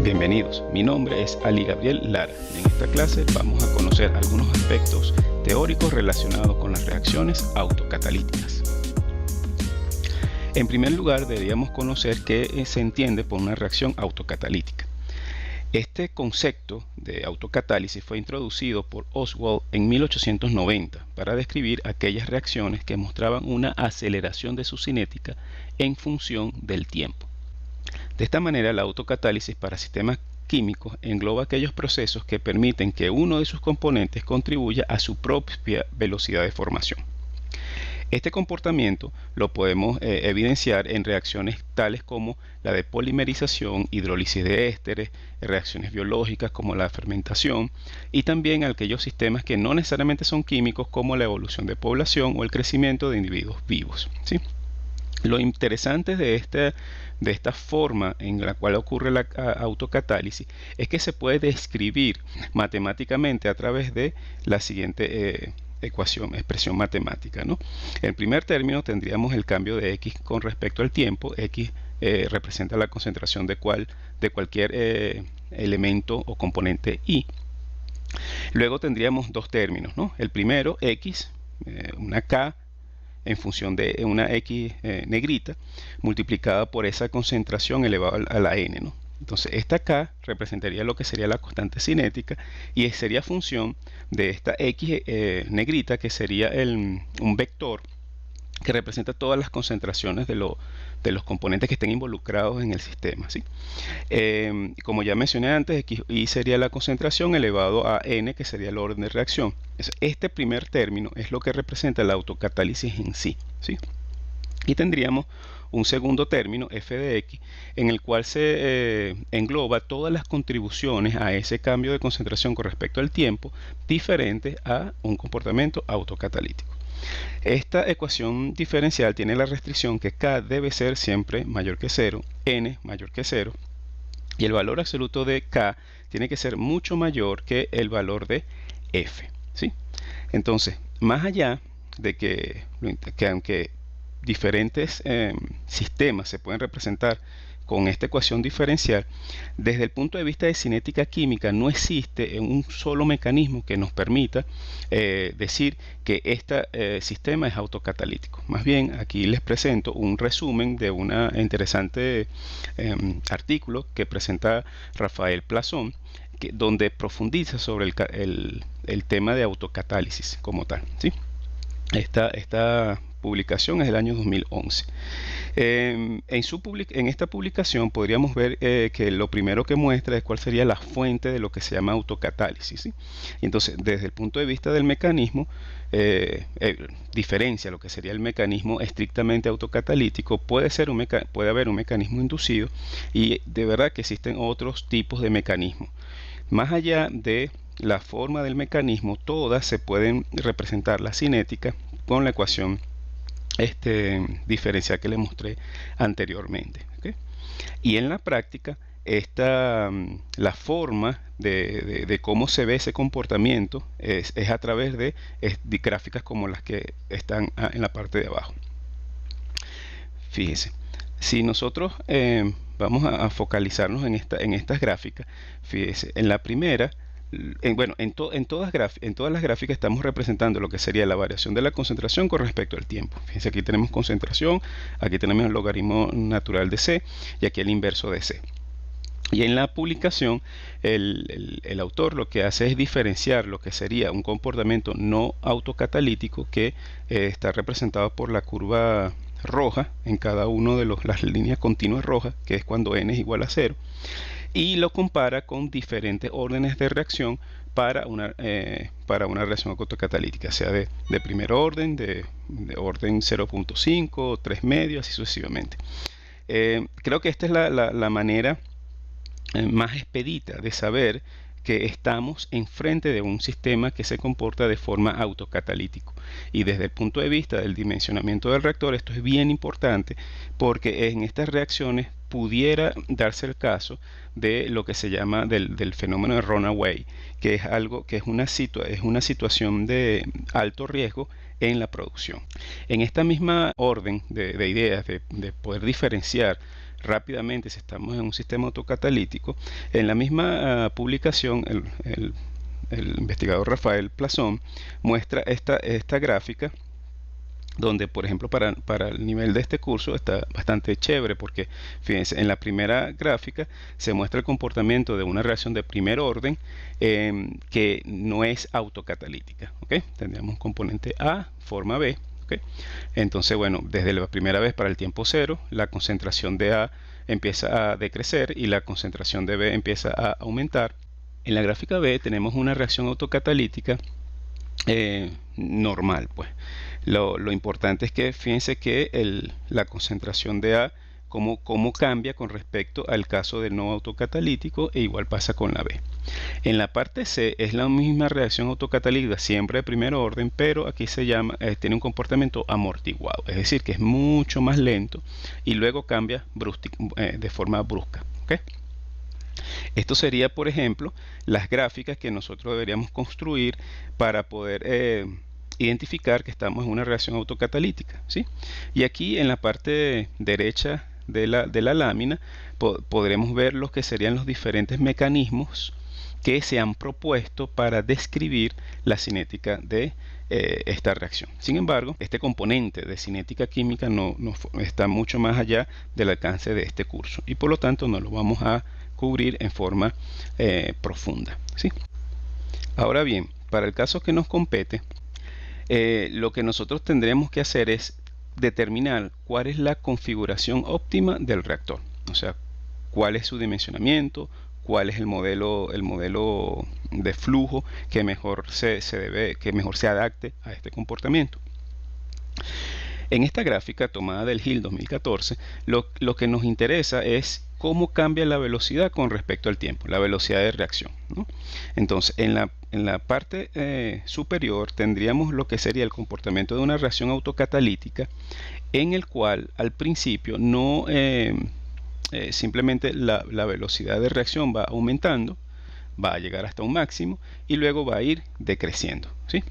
Bienvenidos, mi nombre es Ali Gabriel Lara y en esta clase vamos a conocer algunos aspectos teóricos relacionados con las reacciones autocatalíticas. En primer lugar, deberíamos conocer qué se entiende por una reacción autocatalítica. Este concepto de autocatálisis fue introducido por Ostwald en 1890 para describir aquellas reacciones que mostraban una aceleración de su cinética en función del tiempo. De esta manera, la autocatálisis para sistemas químicos engloba aquellos procesos que permiten que uno de sus componentes contribuya a su propia velocidad de formación. Este comportamiento lo podemos evidenciar en reacciones tales como la de polimerización, hidrólisis de ésteres, reacciones biológicas como la fermentación y también aquellos sistemas que no necesariamente son químicos como la evolución de población o el crecimiento de individuos vivos, ¿sí? Lo interesante de esta forma en la cual ocurre la autocatálisis es que se puede describir matemáticamente a través de la siguiente expresión matemática, ¿no? En primer término tendríamos el cambio de X con respecto al tiempo. X representa la concentración de cualquier elemento o componente Y. Luego tendríamos dos términos, ¿no? El primero, X, una K, en función de una X negrita multiplicada por esa concentración elevada a la N, ¿no? Entonces esta K representaría lo que sería la constante cinética y sería función de esta X negrita, que sería un vector que representa todas las concentraciones de los componentes que estén involucrados en el sistema, ¿sí? Como ya mencioné antes, Y sería la concentración elevado a N, que sería el orden de reacción. Este primer término es lo que representa la autocatálisis en sí, ¿sí? Y tendríamos un segundo término, f de x, en el cual se engloba todas las contribuciones a ese cambio de concentración con respecto al tiempo diferente a un comportamiento autocatalítico. Esta ecuación diferencial tiene la restricción que K debe ser siempre mayor que 0, N mayor que 0, y el valor absoluto de K tiene que ser mucho mayor que el valor de F, ¿sí? Entonces, más allá de que aunque diferentes sistemas se pueden representar con esta ecuación diferencial, desde el punto de vista de cinética química no existe un solo mecanismo que nos permita decir que este sistema es autocatalítico. Más bien, aquí les presento un resumen de un interesante artículo que presenta Rafael Plazón, donde profundiza sobre el tema de autocatálisis como tal, ¿sí? Esta publicación es del año 2011. En esta publicación podríamos ver que lo primero que muestra es cuál sería la fuente de lo que se llama autocatálisis, ¿sí? Y entonces, desde el punto de vista del mecanismo, diferencia lo que sería el mecanismo estrictamente autocatalítico. Puede haber un mecanismo inducido, y de verdad que existen otros tipos de mecanismos. Más allá de la forma del mecanismo, todas se pueden representar la cinética con la ecuación diferencial que le mostré anteriormente, ¿okay? Y en la práctica, la forma de cómo se ve ese comportamiento es a través de gráficas como las que están en la parte de abajo. Fíjense, si nosotros vamos a focalizarnos en estas gráficas, fíjense, en la primera, en todas las gráficas estamos representando lo que sería la variación de la concentración con respecto al tiempo. Fíjense, aquí tenemos concentración, aquí tenemos el logaritmo natural de C y aquí el inverso de C. Y en la publicación, el autor lo que hace es diferenciar lo que sería un comportamiento no autocatalítico, que está representado por la curva roja en cada una de las líneas continuas rojas, que es cuando n es igual a 0, y lo compara con diferentes órdenes de reacción para una reacción autocatalítica, sea de primer orden, de orden 0.5, 3 medios, así sucesivamente. Creo que esta es la manera más expedita de saber que estamos enfrente de un sistema que se comporta de forma autocatalítico. Y desde el punto de vista del dimensionamiento del reactor, esto es bien importante, porque en estas reacciones pudiera darse el caso de lo que se llama del fenómeno de runaway, que es una situación de alto riesgo en la producción. En esta misma orden de ideas de poder diferenciar rápidamente si estamos en un sistema autocatalítico. En la misma publicación, el investigador Rafael Plazón muestra esta gráfica, donde por ejemplo para el nivel de este curso está bastante chévere, porque fíjense, en la primera gráfica se muestra el comportamiento de una reacción de primer orden que no es autocatalítica, ¿okay? Tendríamos un componente A, forma B, ¿okay? Entonces, bueno, desde la primera vez para el tiempo cero, la concentración de A empieza a decrecer y la concentración de B empieza a aumentar. En la gráfica B tenemos una reacción autocatalítica normal, pues. Lo importante es que fíjense que la concentración de A cómo cambia con respecto al caso del no autocatalítico, e igual pasa con la B. En la parte C es la misma reacción autocatalítica, siempre de primer orden, pero aquí se llama, tiene un comportamiento amortiguado, es decir, que es mucho más lento y luego cambia de forma brusca, ¿okay? Esto sería, por ejemplo, las gráficas que nosotros deberíamos construir para poder identificar que estamos en una reacción autocatalítica, ¿sí? Y aquí en la parte derecha de la lámina podremos ver lo que serían los diferentes mecanismos que se han propuesto para describir la cinética de esta reacción. Sin embargo, este componente de cinética química no está mucho más allá del alcance de este curso y por lo tanto no lo vamos a cubrir en forma profunda, ¿sí? Ahora bien, para el caso que nos compete, lo que nosotros tendremos que hacer es determinar cuál es la configuración óptima del reactor, o sea, cuál es su dimensionamiento, cuál es el modelo de flujo que mejor se adapte a este comportamiento. En esta gráfica tomada del Hill 2014, lo que nos interesa es cómo cambia la velocidad con respecto al tiempo, la velocidad de reacción, ¿no? Entonces, en la parte superior tendríamos lo que sería el comportamiento de una reacción autocatalítica, en el cual al principio no simplemente la velocidad de reacción va aumentando, va a llegar hasta un máximo y luego va a ir decreciendo, ¿sí?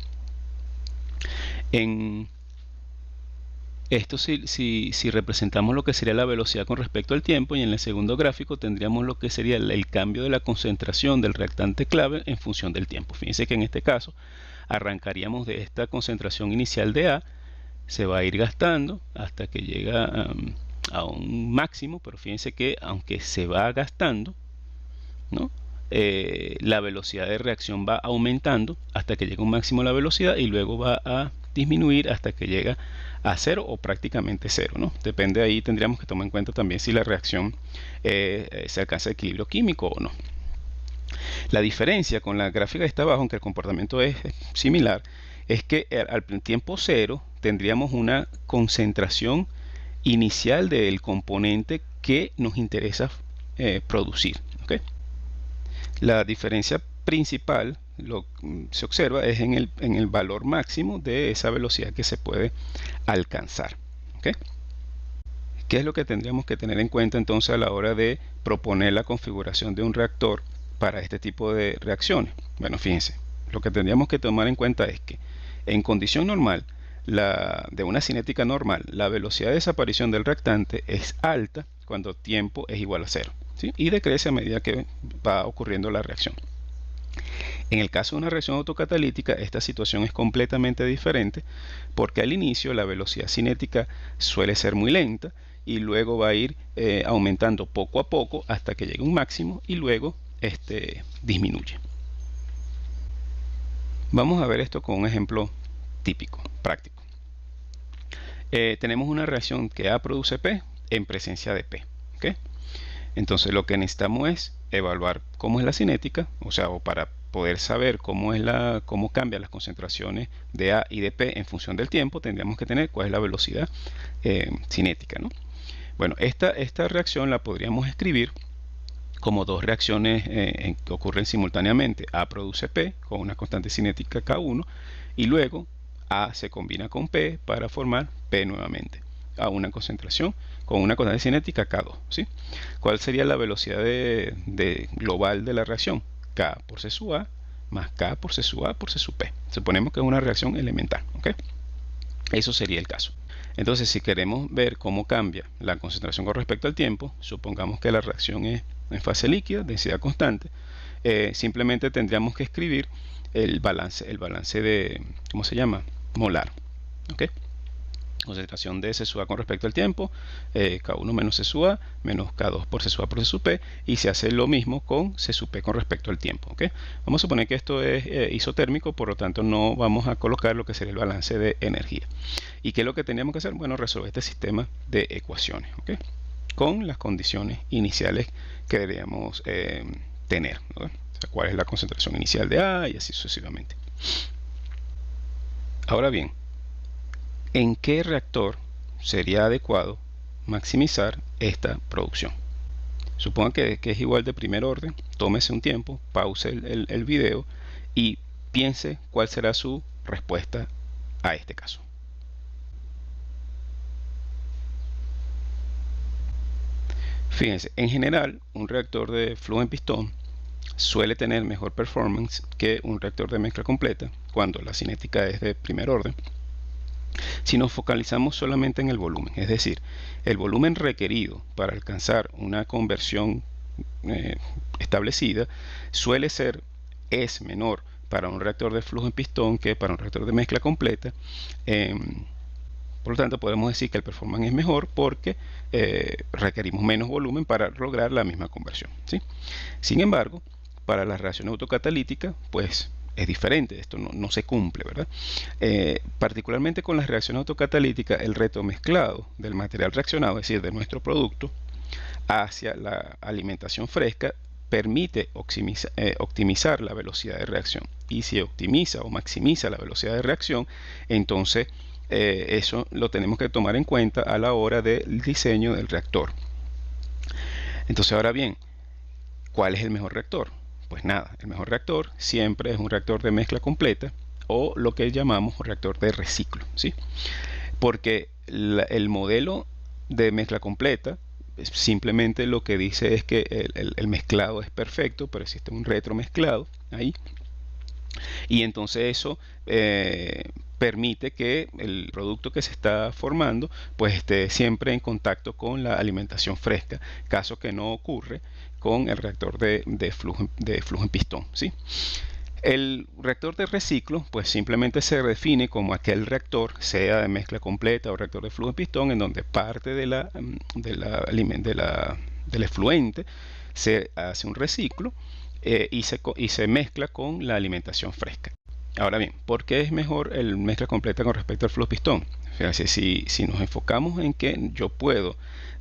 En esto si representamos lo que sería la velocidad con respecto al tiempo, y en el segundo gráfico tendríamos lo que sería el cambio de la concentración del reactante clave en función del tiempo. Fíjense que en este caso arrancaríamos de esta concentración inicial de A, se va a ir gastando hasta que llega a un máximo, pero fíjense que aunque se va gastando, ¿no? La velocidad de reacción va aumentando hasta que llega a un máximo la velocidad y luego va a disminuir hasta que llega a cero o prácticamente cero, ¿no? Depende, ahí tendríamos que tomar en cuenta también si la reacción se alcanza equilibrio químico o no. La diferencia con la gráfica de esta abajo, aunque el comportamiento es similar, es que al tiempo cero tendríamos una concentración inicial del componente que nos interesa producir, ¿okay? La diferencia principal se observa es en el valor máximo de esa velocidad que se puede alcanzar, ¿okay? ¿Qué es lo que tendríamos que tener en cuenta entonces a la hora de proponer la configuración de un reactor para este tipo de reacciones? Bueno, fíjense, lo que tendríamos que tomar en cuenta es que en condición normal, de una cinética normal, la velocidad de desaparición del reactante es alta cuando tiempo es igual a cero, ¿sí? Y decrece a medida que va ocurriendo la reacción. En el caso de una reacción autocatalítica, esta situación es completamente diferente, porque al inicio la velocidad cinética suele ser muy lenta y luego va a ir aumentando poco a poco hasta que llegue a un máximo y luego disminuye. Vamos a ver esto con un ejemplo típico, práctico. Tenemos una reacción que A produce P en presencia de P, ¿okay? Entonces lo que necesitamos es evaluar cómo es la cinética, o sea, o para poder saber cómo cambian las concentraciones de A y de P en función del tiempo, tendríamos que tener cuál es la velocidad cinética, ¿no? Bueno, esta reacción la podríamos escribir como dos reacciones que ocurren simultáneamente. A produce P con una constante cinética K1 y luego A se combina con P para formar P nuevamente a una concentración con una constante cinética K2, ¿sí? ¿Cuál sería la velocidad global de la reacción? K por C sub A más K por C sub A por C sub P. Suponemos que es una reacción elemental, ¿okay? Eso sería el caso. Entonces, si queremos ver cómo cambia la concentración con respecto al tiempo, supongamos que la reacción es en fase líquida, densidad constante, simplemente tendríamos que escribir el balance de, ¿cómo se llama? Molar. ¿Ok? Concentración de C sub A con respecto al tiempo, K1 menos C sub A menos K2 por C sub A por C sub P, y se hace lo mismo con C sub P con respecto al tiempo. ¿Okay? Vamos a suponer que esto es isotérmico, por lo tanto no vamos a colocar lo que sería el balance de energía. ¿Y qué es lo que teníamos que hacer? Bueno, resolver este sistema de ecuaciones, ¿okay? Con las condiciones iniciales que deberíamos tener, ¿no? O sea, cuál es la concentración inicial de A y así sucesivamente. Ahora bien, ¿en qué reactor sería adecuado maximizar esta producción? Suponga que es igual de primer orden, tómese un tiempo, pause el video y piense cuál será su respuesta a este caso. Fíjense, en general, un reactor de flujo en pistón suele tener mejor performance que un reactor de mezcla completa cuando la cinética es de primer orden. Si nos focalizamos solamente en el volumen, es decir, el volumen requerido para alcanzar una conversión establecida es menor para un reactor de flujo en pistón que para un reactor de mezcla completa. Por lo tanto, podemos decir que el performance es mejor porque requerimos menos volumen para lograr la misma conversión, ¿sí? Sin embargo, para la reacción autocatalítica, pues es diferente, esto no se cumple, ¿verdad? Particularmente con las reacciones autocatalíticas, el retomezclado del material reaccionado, es decir, de nuestro producto, hacia la alimentación fresca, permite optimizar la velocidad de reacción. Y si optimiza o maximiza la velocidad de reacción, entonces eso lo tenemos que tomar en cuenta a la hora del diseño del reactor. Entonces, ahora bien, ¿cuál es el mejor reactor? Pues nada, el mejor reactor siempre es un reactor de mezcla completa o lo que llamamos un reactor de reciclo, ¿sí? Porque el modelo de mezcla completa simplemente lo que dice es que el mezclado es perfecto, pero existe un retromezclado ahí. Y entonces eso permite que el producto que se está formando pues esté siempre en contacto con la alimentación fresca, caso que no ocurre con el reactor de flujo en pistón, ¿sí? El reactor de reciclo pues simplemente se define como aquel reactor, sea de mezcla completa o reactor de flujo en pistón, en donde parte del efluente se hace un reciclo y se mezcla con la alimentación fresca. Ahora bien, ¿por qué es mejor el mezcla completa con respecto al flujo pistón? Fíjense, si nos enfocamos en que yo puedo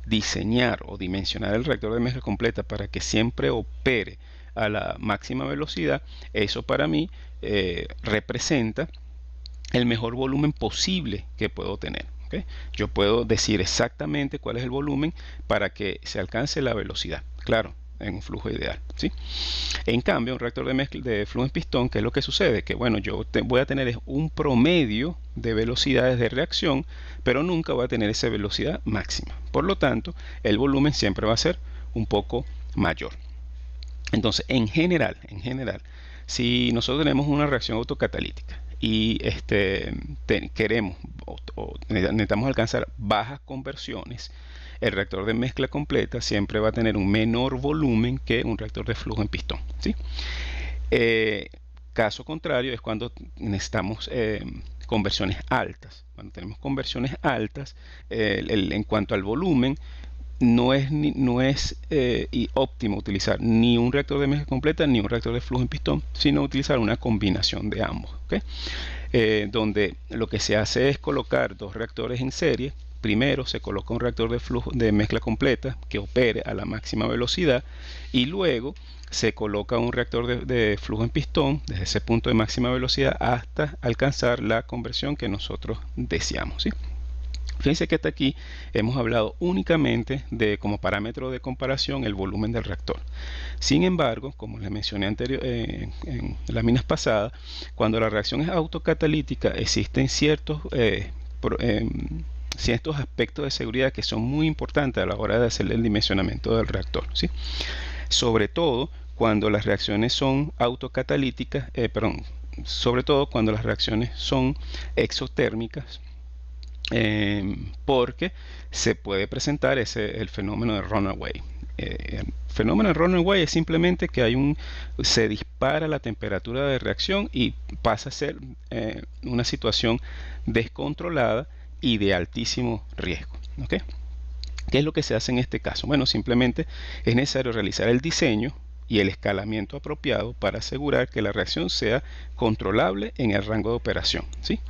diseñar o dimensionar el reactor de mezcla completa para que siempre opere a la máxima velocidad, eso para mí representa el mejor volumen posible que puedo tener, ¿okay? Yo puedo decir exactamente cuál es el volumen para que se alcance la velocidad, claro, en un flujo ideal, ¿sí? En cambio, un reactor de flujo en pistón, ¿qué es lo que sucede? Que bueno, yo voy a tener un promedio de velocidades de reacción, pero nunca voy a tener esa velocidad máxima. Por lo tanto, el volumen siempre va a ser un poco mayor. Entonces, en general, si nosotros tenemos una reacción autocatalítica y queremos o necesitamos alcanzar bajas conversiones, el reactor de mezcla completa siempre va a tener un menor volumen que un reactor de flujo en pistón, ¿sí? Caso contrario es cuando necesitamos conversiones altas. Cuando tenemos conversiones altas, en cuanto al volumen, no es óptimo utilizar ni un reactor de mezcla completa ni un reactor de flujo en pistón, sino utilizar una combinación de ambos, ¿okay? Donde lo que se hace es colocar dos reactores en serie. Primero se coloca un reactor de mezcla completa que opere a la máxima velocidad y luego se coloca un reactor de flujo en pistón desde ese punto de máxima velocidad hasta alcanzar la conversión que nosotros deseamos, ¿sí? Fíjense que hasta aquí hemos hablado únicamente de, como parámetro de comparación, el volumen del reactor. Sin embargo, como les mencioné en láminas pasadas, cuando la reacción es autocatalítica existen ciertos aspectos de seguridad que son muy importantes a la hora de hacer el dimensionamiento del reactor, ¿sí? Sobre todo cuando las reacciones son autocatalíticas, sobre todo cuando las reacciones son exotérmicas porque se puede presentar el fenómeno de runaway. El fenómeno de runaway es simplemente que se dispara la temperatura de reacción y pasa a ser una situación descontrolada y de altísimo riesgo. ¿Okay? ¿Qué es lo que se hace en este caso? Bueno, simplemente es necesario realizar el diseño y el escalamiento apropiado para asegurar que la reacción sea controlable en el rango de operación, ¿sí?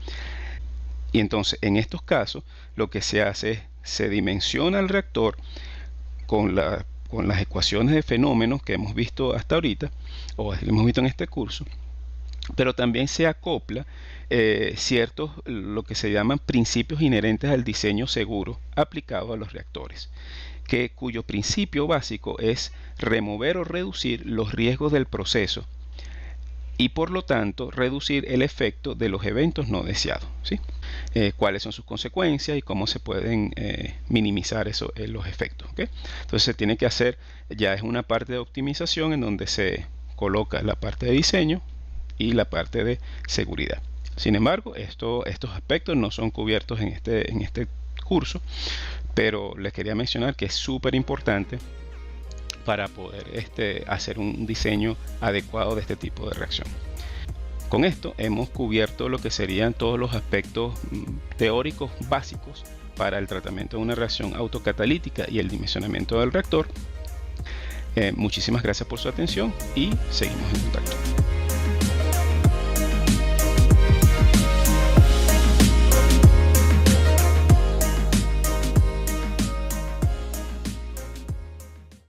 Y entonces, en estos casos, lo que se hace es se dimensiona el reactor con las ecuaciones de fenómenos que hemos visto hasta ahorita, o hemos visto en este curso, pero también se acopla ciertos, lo que se llaman principios inherentes al diseño seguro aplicado a los reactores, cuyo principio básico es remover o reducir los riesgos del proceso y por lo tanto reducir el efecto de los eventos no deseados, ¿sí? Cuáles son sus consecuencias y cómo se pueden minimizar los efectos, ¿okay? Entonces se tiene que hacer, ya es una parte de optimización en donde se coloca la parte de diseño y la parte de seguridad. Sin embargo, estos aspectos no son cubiertos en este curso, pero les quería mencionar que es súper importante para poder hacer un diseño adecuado de este tipo de reacción. Con esto hemos cubierto lo que serían todos los aspectos teóricos básicos para el tratamiento de una reacción autocatalítica y el dimensionamiento del reactor. Muchísimas gracias por su atención y seguimos en contacto.